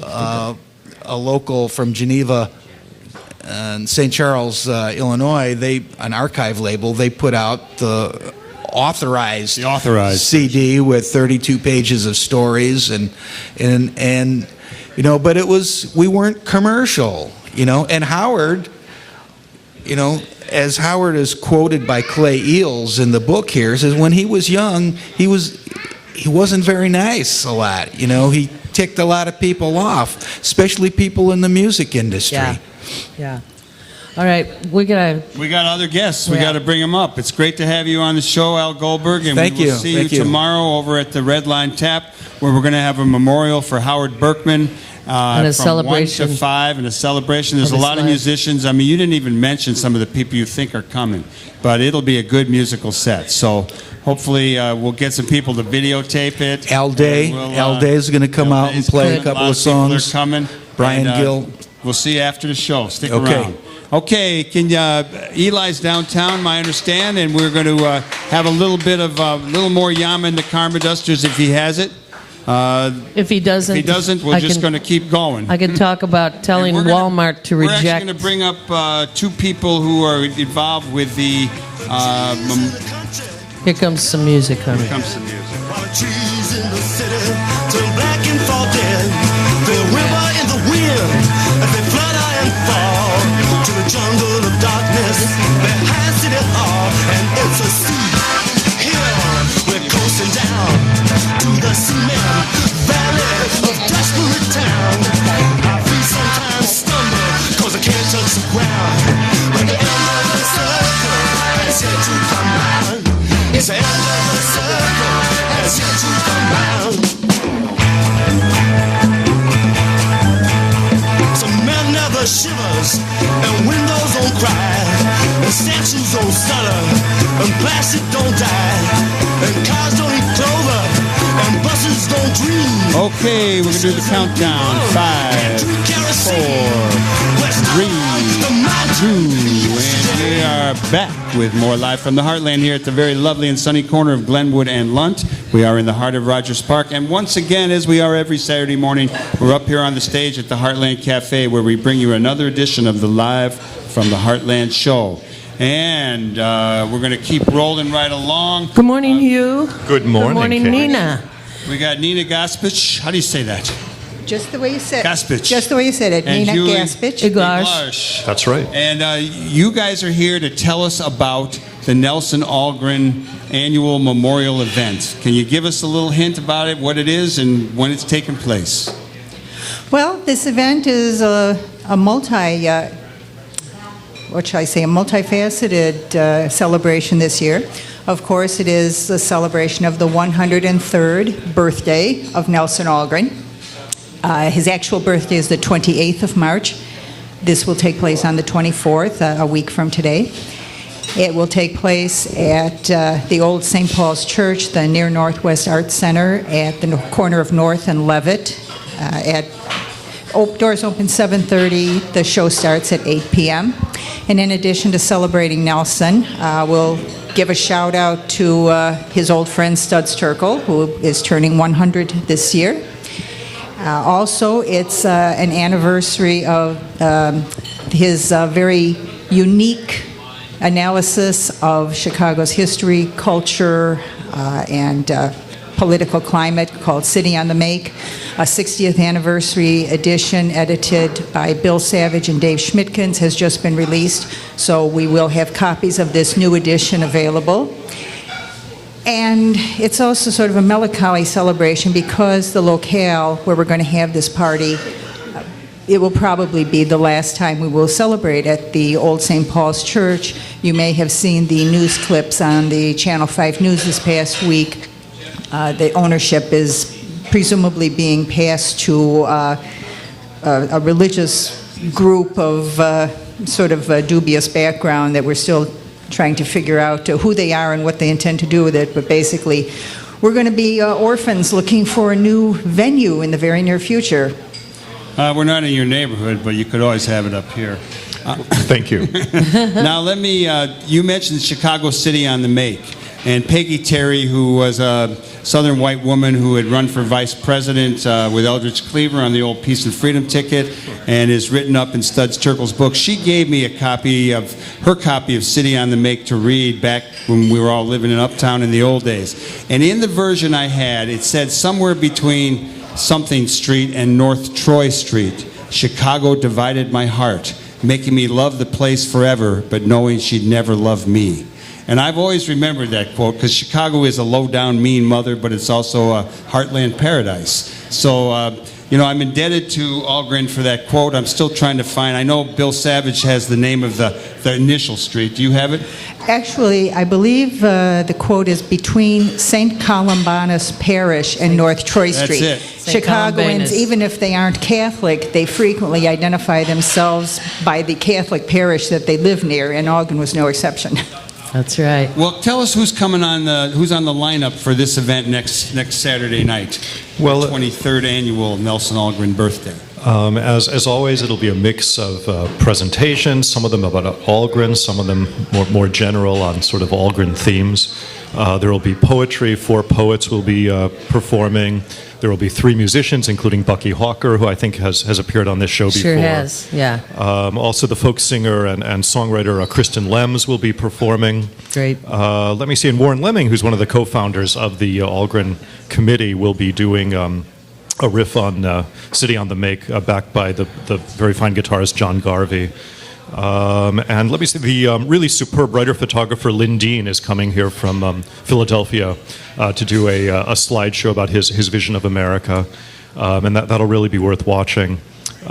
a local from Geneva and St. Charles, Illinois, an archive label, they put out the authorized CD with 32 pages of stories and but we weren't commercial, and Howard, as Howard is quoted by Clay Eels in the book here, says when he was young, he wasn't very nice a lot. He ticked a lot of people off, especially people in the music industry. Yeah. All right, we got other guests. We got to bring them up. It's great to have you on the show, Al Goldberg, and we will see you tomorrow over at the Red Line Tap, where we're going to have a memorial for Howard Berkman. And a from celebration. 1 to 5, and a celebration. There's a lot of musicians. I mean, you didn't even mention some of the people you think are coming, but it'll be a good musical set. So hopefully we'll get some people to videotape it. Al Day is going to come out and play a couple of songs. Are coming. Brian Gill. We'll see you after the show. Stick around. Okay, Eli's downtown, I understand, and we're going to have a little bit of a little more Yama in the Karma Dusters if he has it. If he doesn't, we're just going to keep going. I can talk about telling Walmart to reject. We're actually going to bring up two people who are involved with the. Here comes some music, honey. Here comes some music. Trees in the city turn black and fall dead. The river in the wind as they flutter and fall to the jungle of darkness behind City Hall, and it's a sea. Here we're coasting down to the cement valley of desperate town. Our feet sometimes stumble 'cause I can't touch the ground. When the end of the circle has yet to come round. It's the end of the circle has yet to come round. Some men never shivers, and windows don't cry, and statues don't stutter, and plastic don't die, and cars don't eat clover, and buses don't dream. Okay, we're going to do the countdown. 5, 4, 3, 2, and we are back with more Live from the Heartland here at the very lovely and sunny corner of Glenwood and Lunt. We are in the heart of Rogers Park, and once again, as we are every Saturday morning, we're up here on the stage at the Heartland Cafe, where we bring you another edition of the Live from the Heartland show. And we're going to keep rolling right along. Good morning, Hugh. Good morning. Good morning, Nina. We got Nina Gaspich. How do you say that? Just the way you said it. Gaspich. Just the way you said it. And Nina Julie Gaspich. Iglarsh. That's right. And you guys are here to tell us about the Nelson Algren annual memorial event. Can you give us a little hint about it, what it is, and when it's taking place? Well, this event is a multifaceted celebration this year. Of course, it is a celebration of the 103rd birthday of Nelson Algren. His actual birthday is the 28th of March. This will take place on the 24th, a week from today. It will take place at the old St. Paul's Church, the Near Northwest Arts Center at the corner of North and Levitt. Doors open 7:30. The show starts at 8 p.m. And in addition to celebrating Nelson, we'll give a shout out to his old friend Studs Terkel, who is turning 100 this year. Also, it's an anniversary of his very unique analysis of Chicago's history, culture, and political climate called City on the Make. A 60th anniversary edition edited by Bill Savage and Dave Schmidtkins has just been released, so we will have copies of this new edition available. And it's also sort of a melancholy celebration because the locale where we're going to have this party, it will probably be the last time we will celebrate at the old St. Paul's Church. You may have seen the news clips on the Channel 5 News this past week. The ownership is presumably being passed to a religious group of sort of dubious background that we're still trying to figure out who they are and what they intend to do with it. But basically, we're going to be orphans looking for a new venue in the very near future. We're not in your neighborhood, but you could always have it up here. Thank you. Now, let me, you mentioned Chicago City on the Make. And Peggy Terry, who was a Southern white woman who had run for vice president with Eldridge Cleaver on the old Peace and Freedom ticket, and is written up in Studs Terkel's book. She gave me her copy of City on the Make to read back when we were all living in Uptown in the old days. And in the version I had, it said somewhere between something Street and North Troy Street, Chicago divided my heart, making me love the place forever, but knowing she'd never love me. And I've always remembered that quote, because Chicago is a low-down, mean mother, but it's also a heartland paradise. So, I'm indebted to Algren for that quote. I'm still trying to find, I know Bill Savage has the name of the initial street. Do you have it? Actually, I believe the quote is between St. Columbanus Parish and North Troy Street. That's it. St. Chicagoans, Columbanus. even if they aren't Catholic, they frequently identify themselves by the Catholic parish that they live near, and Algren was no exception. That's right. Well, tell us who's on the lineup for this event next Saturday night. Well, the 23rd annual Nelson Algren birthday. As always, it'll be a mix of presentations, some of them about Algren, some of them more general on sort of Algren themes. There will be poetry. 4 poets will be performing. There will be 3 musicians, including Bucky Hawker, who I think has appeared on this show before. Sure has, yeah. Also, the folk singer and songwriter Kristen Lems will be performing. Great. Let me see, and Warren Lemming, who's one of the co-founders of the Algren Committee, will be doing a riff on City on the Make, backed by the very fine guitarist John Garvey. And let me see, the really superb writer-photographer Lynn Dean is coming here from Philadelphia to do a slideshow about his vision of America, and that'll really be worth watching.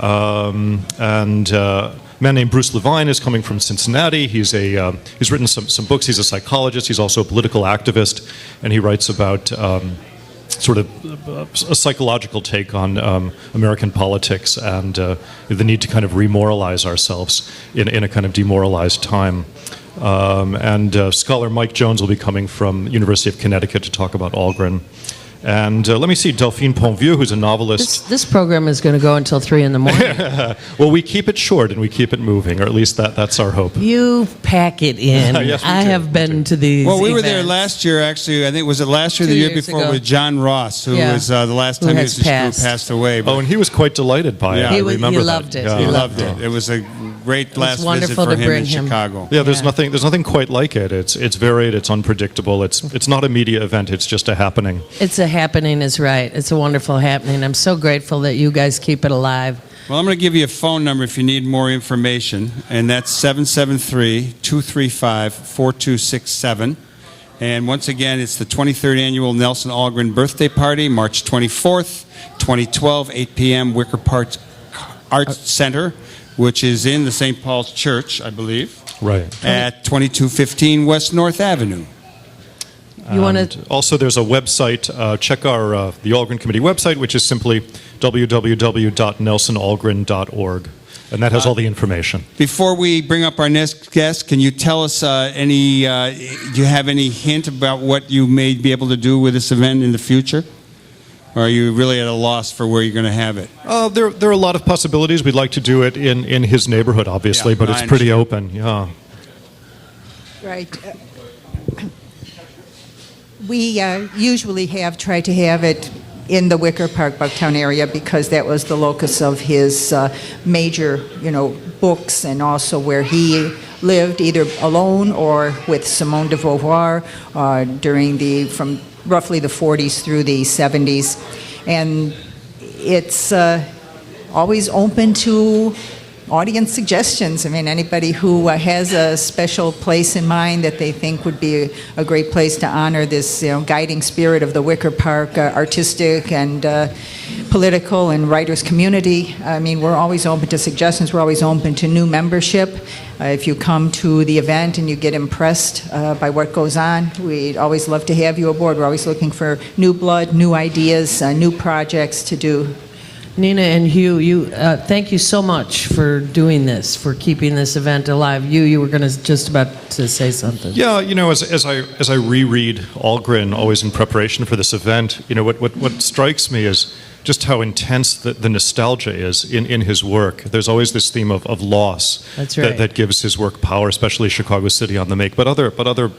And a man named Bruce Levine is coming from Cincinnati. He's written some books. He's a psychologist. He's also a political activist, and he writes about sort of a psychological take on American politics and the need to kind of remoralize ourselves in a kind of demoralized time. And scholar Mike Jones will be coming from University of Connecticut to talk about Algren. And let me see, Delphine Ponvieux, who's a novelist. This program is going to go until 3 in the morning. Well, we keep it short and we keep it moving, or at least that's our hope. You pack it in. Yes, we I do. have been to these Well, we were there events. last year, actually. I think, was it last year or the 2 year years before ago. with John Ross, who Yeah. was the last Who time has his crew passed. passed away. But Oh, and he was quite delighted by Yeah. it. He I was- he remember loved that. it. Yeah. he He loved loved it. It was a great last visit wonderful for to him bring in him. Chicago. Yeah, there's Yeah. nothing quite like it. It's varied, it's unpredictable. It's not a media event. It's just a happening. It's a happening is right. It's a wonderful happening. I'm so grateful that you guys keep it alive. Well, I'm going to give you a phone number if you need more information, and that's 773-235-4267. And once again, it's the 23rd annual Nelson Algren birthday party, March 24th, 2012, 8 p.m., Wicker Park Arts Center, which is in the St. Paul's Church, I believe, Right. at 2215 West North Avenue. You want And to? also, there's a website. Check the Algren Committee website, which is simply www.nelsonalgren.org, and that has all the information. Before we bring up our next guest, can you tell us do you have any hint about what you may be able to do with this event in the future? Or are you really at a loss for where you're going to have it? There are a lot of possibilities. We'd like to do it in his neighborhood, obviously, Yeah, but I it's pretty understand. open. Yeah. Right. We usually have tried to have it in the Wicker Park, Bucktown area because that was the locus of his major, books and also where he lived either alone or with Simone de Beauvoir from roughly the 40s through the 70s. And it's always open to audience suggestions. I mean, anybody who has a special place in mind that they think would be a great place to honor this guiding spirit of the Wicker Park artistic and political and writers community. I mean, we're always open to suggestions. We're always open to new membership. If you come to the event and you get impressed by what goes on, we'd always love to have you aboard. We're always looking for new blood, new ideas, new projects to do. Nina and Hugh, thank you so much for doing this, for keeping this event alive. You were going to just about to say something. Yeah, as I reread Algren, always in preparation for this event, what strikes me is just how intense the nostalgia is in his work. There's always this theme of loss. That's right. That gives his work power, especially Chicago City on the Make, but other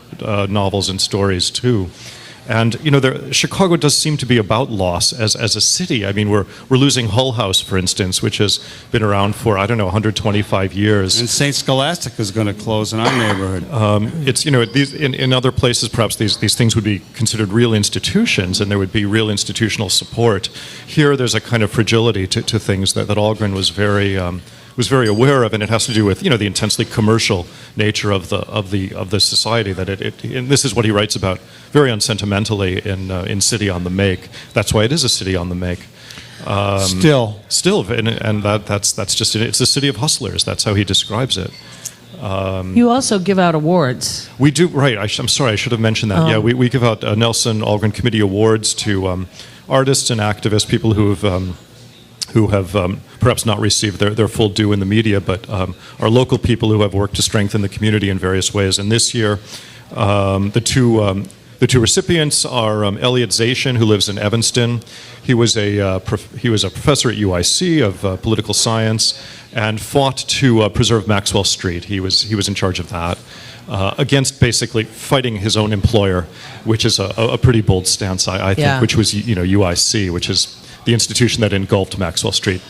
novels and stories too. And Chicago does seem to be about loss as a city. I mean, we're losing Hull House, for instance, which has been around for 125 years. And St. Scholastica is going to close in our neighborhood. It's in other places perhaps these things would be considered real institutions, and there would be real institutional support. Here, there's a kind of fragility to things that Algren was very aware of, and it has to do with the intensely commercial nature of the society that and this is what he writes about very unsentimentally in City on the Make. That's why it is a city on the make. Still, and that's just it's a city of hustlers. That's how he describes it. You also give out awards. We do, right. I'm sorry, I should have mentioned that. Yeah, we give out Nelson Algren Committee Awards to artists and activists, people who have perhaps not received their full due in the media, but are local people who have worked to strengthen the community in various ways. And this year, the two recipients are Elliot Zacian, who lives in Evanston. He was a professor at UIC of political science and fought to preserve Maxwell Street. He was in charge of that. Against basically fighting his own employer, which is a pretty bold stance, I think, Yeah. which was UIC, which is the institution that engulfed Maxwell Street.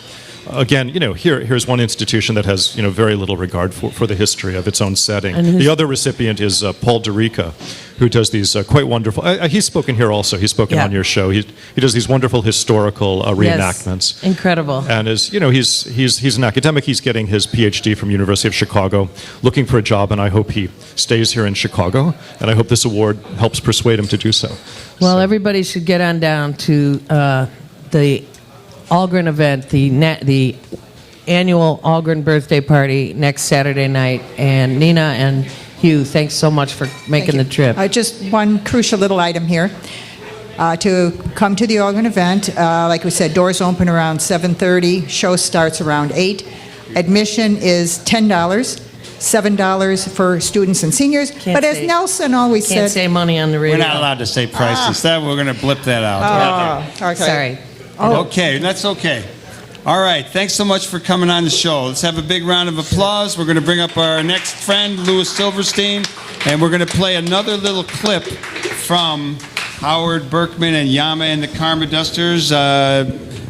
Again, here's one institution that has very little regard for the history of its own setting. And the other recipient is Paul DeRica, who does these quite wonderful. He's spoken here also. He's spoken on your show. He does these wonderful historical reenactments. Yes, incredible. And he's an academic. He's getting his PhD from University of Chicago, looking for a job, and I hope he stays here in Chicago. And I hope this award helps persuade him to do so. Well, everybody should get on down to the Algren event, the annual Algren birthday party next Saturday night. And Nina and Hugh, thanks so much for making the trip. Just one crucial little item here. To come to the Algren event, like we said, doors open around 7:30. Show starts around 8. Admission is $10. $7 for students and seniors. But as Nelson always said... Can't say money on the radio. We're not allowed to say prices. We're going to blip that out. Okay. Sorry. Okay, that's okay. All right, thanks so much for coming on the show. Let's have a big round of applause. We're going to bring up our next friend, Louis Silverstein, and we're going to play another little clip from Howard Berkman and Yama and the Karma Dusters.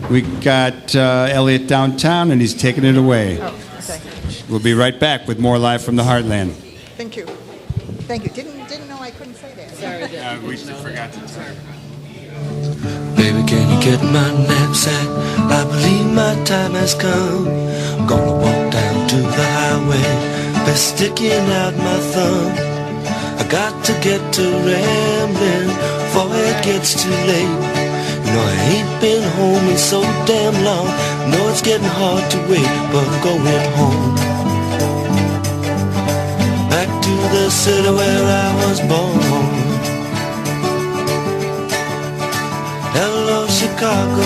We got Elliot downtown, and he's taking it away. Okay. We'll be right back with more Live from the Heartland. Thank you. Thank you. Didn't know I couldn't say that. Sorry. We forgot to tell you. Baby, can you get my knapsack? I believe my time has come. I'm gonna walk down to the highway, best sticking out my thumb. I got to get to rambling before it gets too late. I ain't been home in so damn long. Know it's getting hard to wait, but I'm going home. Back to the city where I was born. Hello, Chicago.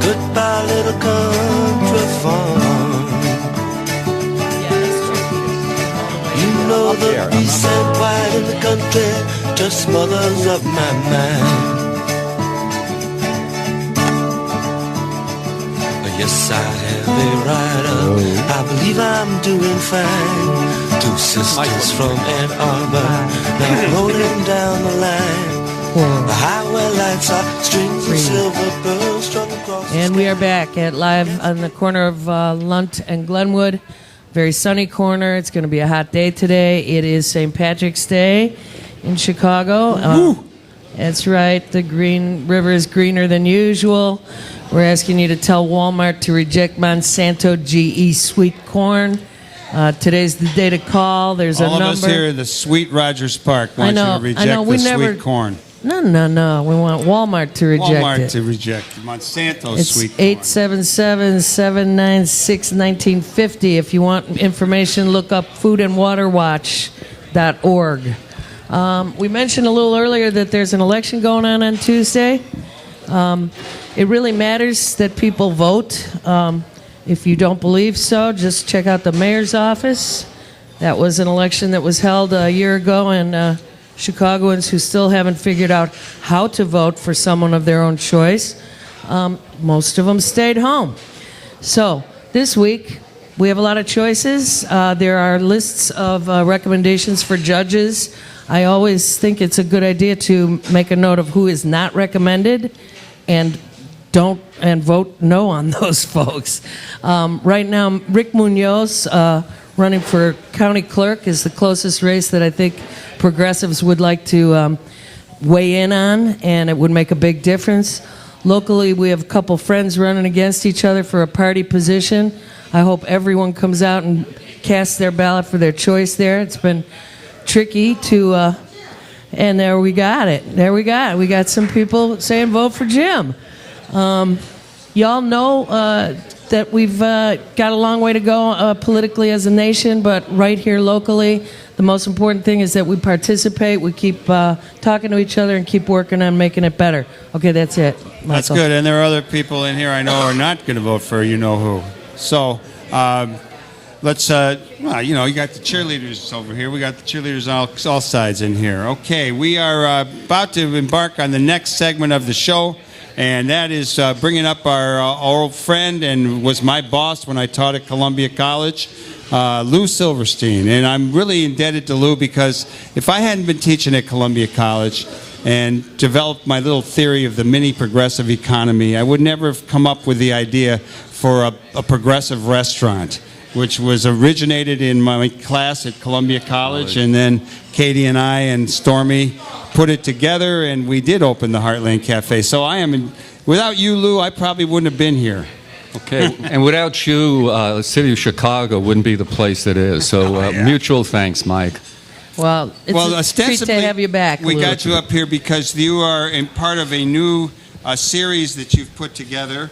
Goodbye, little country farm. You know the peace and quiet in the country just smothers up my mind. Yes, I have a rider. I believe I'm doing fine. Two sisters from Ann Arbor now rolling down the line. The highway lights are strings of silver pearls strung across. And we are back at live on the corner of Lunt and Glenwood. Very sunny corner. It's going to be a hot day today. It is St. Patrick's Day in Chicago. That's right. The Green River is greener than usual. We're asking you to tell Walmart to reject Monsanto GE sweet corn. Today's the day to call. There's a number. All of us here at the Sweet Rogers Park want you to reject the sweet corn. No. We want Walmart to reject it. Walmart to reject Monsanto's sweet corn. It's 877-796-1950. If you want information, look up foodandwaterwatch.org. We mentioned a little earlier that there's an election going on Tuesday. It really matters that people vote. If you don't believe so, just check out the mayor's office. That was an election that was held a year ago in Chicagoans who still haven't figured out how to vote for someone of their own choice. Most of them stayed home. So this week, we have a lot of choices. There are lists of recommendations for judges. I always think it's a good idea to make a note of who is not recommended and vote no on those folks. Right now, Rick Munoz, running for county clerk, is the closest race that I think progressives would like to weigh in on, and it would make a big difference. Locally, we have a couple friends running against each other for a party position. I hope everyone comes out and casts their ballot for their choice there. It's been tricky to, and there we got it. There we got it. We got some people saying vote for Jim. Y'all know that we've got a long way to go politically as a nation, but right here locally, the most important thing is that we participate, we keep talking to each other, and keep working on making it better. Okay, that's it, Michael. That's good. And there are other people in here I know are not going to vote for you-know-who. So let's, well, you know, you got the cheerleaders over here. We got the cheerleaders on all sides in here. Okay, we are about to embark on the next segment of the show, and that is bringing up our old friend and was my boss when I taught at Columbia College, Lou Silverstein. And I'm really indebted to Lou because if I hadn't been teaching at Columbia College and developed my little theory of the mini progressive economy, I would never have come up with the idea for a progressive restaurant, which was originated in my class at Columbia College, and then Katie and I and Stormy put it together, and we did open the Heartland Cafe. So without you, Lou, I probably wouldn't have been here. Okay, and without you, the city of Chicago wouldn't be the place it is. So mutual thanks, Mike. Well, it's a treat to have you back, We Lou. got you up here because you are in part of a new series that you've put together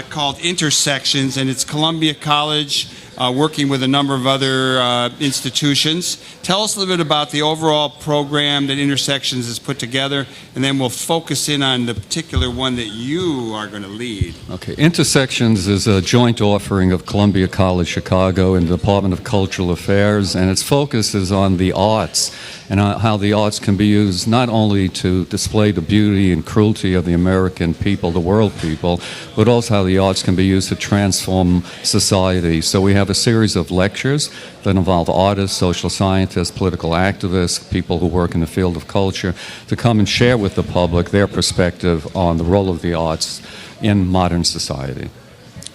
called Intersections, and it's Columbia College working with a number of other institutions. Tell us a little bit about the overall program that Intersections has put together, and then we'll focus in on the particular one that you are going to lead. Okay, Intersections is a joint offering of Columbia College Chicago and the Department of Cultural Affairs, and its focus is on the arts and how the arts can be used not only to display the beauty and cruelty of the American people, the world people, but also how the arts can be used to transform society. So we have a series of lectures that involve artists, social scientists, political activists, people who work in the field of culture, to come and share with the public their perspective on the role of the arts in modern society.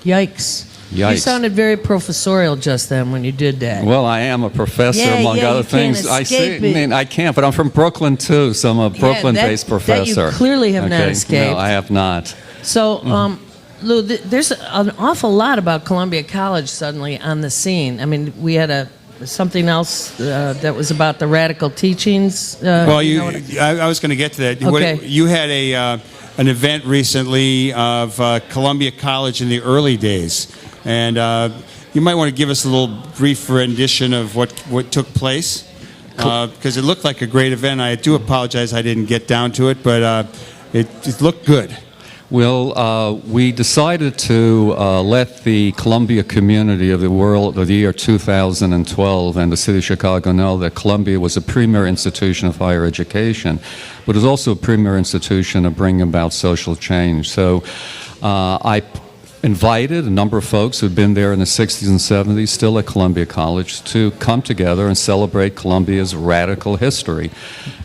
Yikes. You Yikes. sounded very professorial just then when you did that. Well, I am a professor, among other you things. Can't I escape see. I mean, I can't, but I'm from Brooklyn too, so I'm a Brooklyn-based professor. That you clearly have not escaped. No, I have not. So, Lou, there's an awful lot about Columbia College suddenly on the scene. I mean, we had something else that was about the radical teachings. Well, I was going to get to that. Okay. You had an event recently of Columbia College in the early days, and you might want to give us a little brief rendition of what took place, because it looked like a great event. I do apologize I didn't get down to it, but it looked good. Well, we decided to let the Columbia community of the world of the year 2012 and the city of Chicago know that Columbia was a premier institution of higher education, but is also a premier institution of bringing about social change. So I invited a number of folks who'd been there in the 60s and 70s, still at Columbia College, to come together and celebrate Columbia's radical history.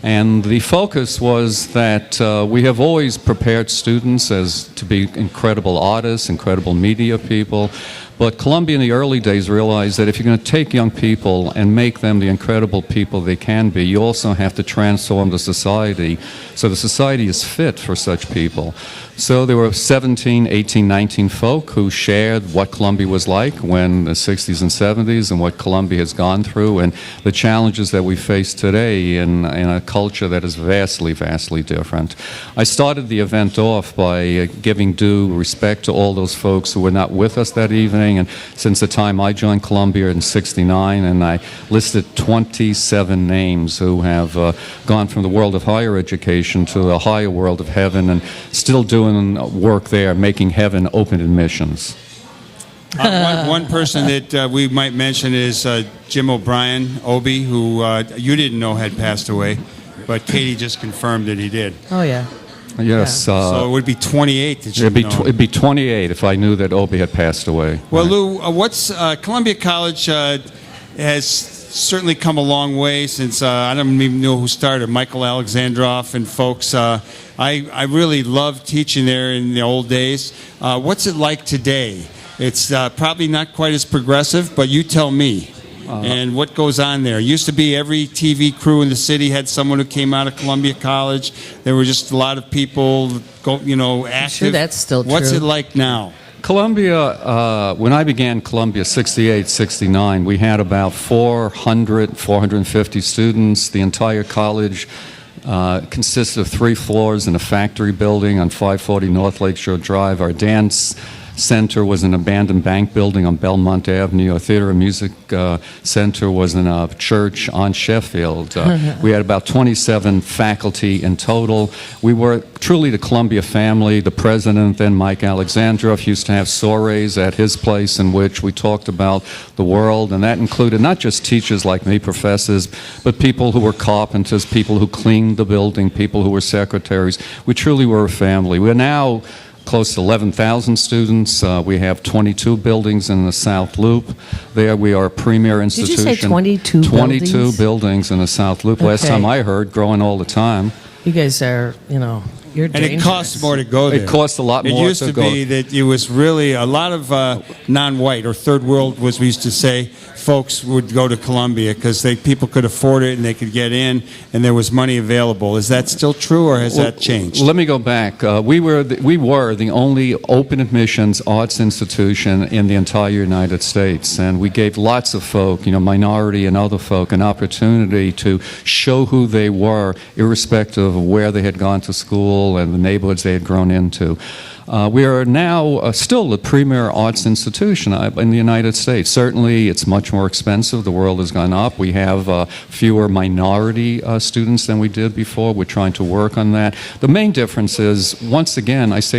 And the focus was that we have always prepared students to be incredible artists, incredible media people, but Columbia in the early days realized that if you're going to take young people and make them the incredible people they can be, you also have to transform the society so the society is fit for such people. So there were 17, 18, 19 folk who shared what Columbia was like when the 60s and 70s and what Columbia has gone through and the challenges that we face today in a culture that is vastly, vastly different. I started the event off by giving due respect to all those folks who were not with us that evening, and since the time I joined Columbia in '69, and I listed 27 names who have gone from the world of higher education to the higher world of heaven and still doing work there, making heaven open admissions. One person that we might mention is Jim O'Brien, Obi, who you didn't know had passed away. but Katie just confirmed that he did. Oh, yeah. Yes. So it would be 28 that it'd you've known. it'd be 28 if I knew that Opie had passed away. Well, Right. Lou, what's Columbia College has certainly come a long way since I don't even know who started, Michael Alexandrov and folks. I really loved teaching there in the old days. What's it like today? It's probably not quite as progressive, but you tell me. And what goes on there? It used to be every TV crew in the city had someone who came out of Columbia College. There were just a lot of people, active. Sure, that's still What's true. it like now? Columbia, when I began Columbia 68, 69, we had about 450 students. The entire college consisted of 3 floors in a factory building on 540 North Lakeshore Drive. Our dance center was an abandoned bank building on Belmont Avenue. Our theater and music center was in a church on Sheffield. We had about 27 faculty in total. We were truly the Columbia family. The president, then Mike Alexandrov, used to have soirees at his place in which we talked about the world, and that included not just teachers like me, professors, but people who were carpenters, people who cleaned the building, people who were secretaries. We truly were a family. We're now close to 11,000 students. We have 22 buildings in the South Loop. There we are a premier Did you institution. say 22 22 buildings? buildings in the South Loop. Last Okay. time I heard, growing all the time. You guys are, you're And dangerous. it costs more to go there. It costs a lot more It used to to go. be that it was really a lot of non-white or third world, was we used to say, folks would go to Columbia because people could afford it and they could get in, and there was money available. Is that still true, or has that changed? Let me go back. We were the only open admissions arts institution in the entire United States, and we gave lots of folk, minority and other folk, an opportunity to show who they were, irrespective of where they had gone to school and the neighborhoods they had grown into. We are now still the premier arts institution in the United States. Certainly, it's much more expensive. The world has gone up. We have fewer minority students than we did before. We're trying to work on that. The main difference is, once again, I say